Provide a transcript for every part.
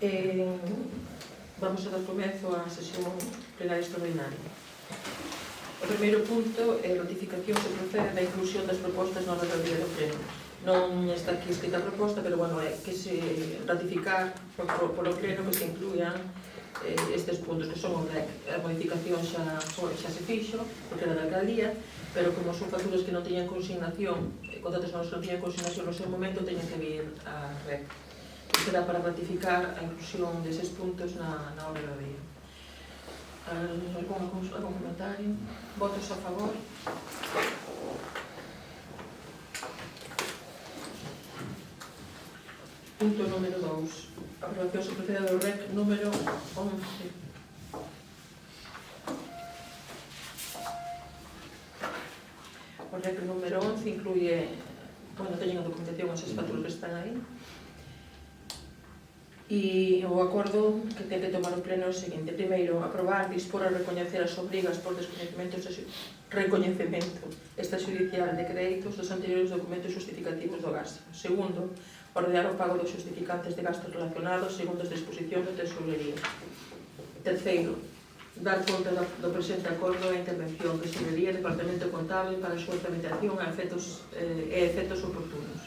Vamos a dar comezo á sesión plenaria extraordinaria. O primeiro punto é a ratificación que procede da inclusión das propostas na orde do día do pleno. Non está aquí escrita a proposta, pero bueno, é que se ratificar polo pleno que se incluían estes puntos que son o REC. A modificación xa se fixo, porque era da alcaldía, pero como son facturas que non teñen consignación, contratos que non teñen consignación no seu momento, teñen que vir a REC. Será para ratificar a inclusión deses puntos na orde do día. Algún comentario? Votos a favor? Punto número 2. Aprobación se procede do REC número 11. O REC número 11 incluye, bueno, teñen a documentación as facturas que están aí. E o acordo que ten que tomar o pleno é o seguinte. Primeiro, aprobar, dispor a recoñecer as obrigas por reconhecemento extrajudicial de créditos dos anteriores documentos justificativos do gasto. Segundo, ordenar o pago dos justificantes de gastos relacionados segundo as disposicións da Tesorería. Terceiro, dar conta do presente acordo a intervención da Tesorería e Departamento Contable para a súa tramitación e efectos oportunos.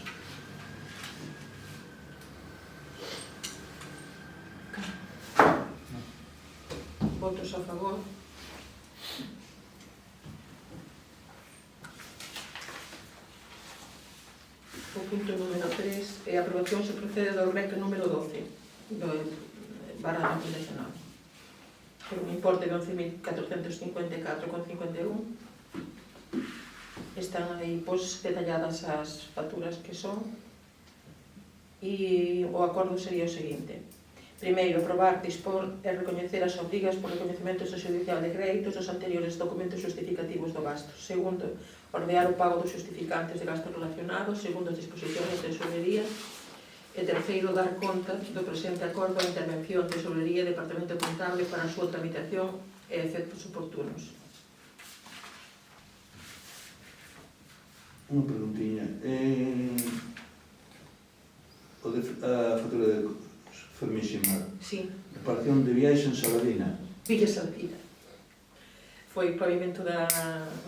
Votos a favor. O punto número 3 é a aprobación se procede do REC número 12 barra 2019 por un importe de 11.454,51. Están aí detalladas as facturas que son e o acordo sería o seguinte. Primeiro, aprobar, dispor e recoñecer as obrigas por recoñecemento extrajudicial de créditos dos anteriores documentos justificativos do gasto. Segundo, ordenar o pago dos justificantes de gastos relacionados segundo as disposicións da Tesorería. E terceiro, dar conta do presente acordo a intervención de Tesorería e Departamento Contable para a súa tramitación e efectos oportunos. Unha preguntiña. A factura de Fermísima. Sí. Reparación de viaxe en Saladina. Villa Saladina. Foi pavimento da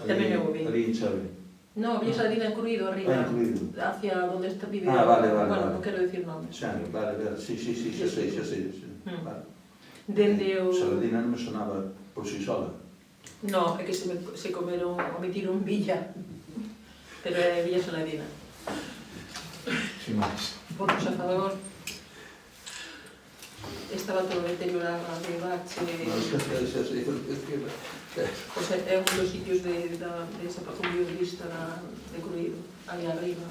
MNV. Ali en Chave. No, Villa Saladina incluído arriba. Incluído. Hacia donde está viviendo. Vale. Bueno, non quero dicir nomes. Xa, vale. Sí, xa sei. Vale. Dende o... Saladina non me sonaba por si sola. No, é que se omitiron Villa. Pero é Villa Saladina. Sin máis. Votos a favor. Estaba todo deteriorado de bache. No, xa sei. Pois é un dos sitios de esa vista de Cruído, aí arriba.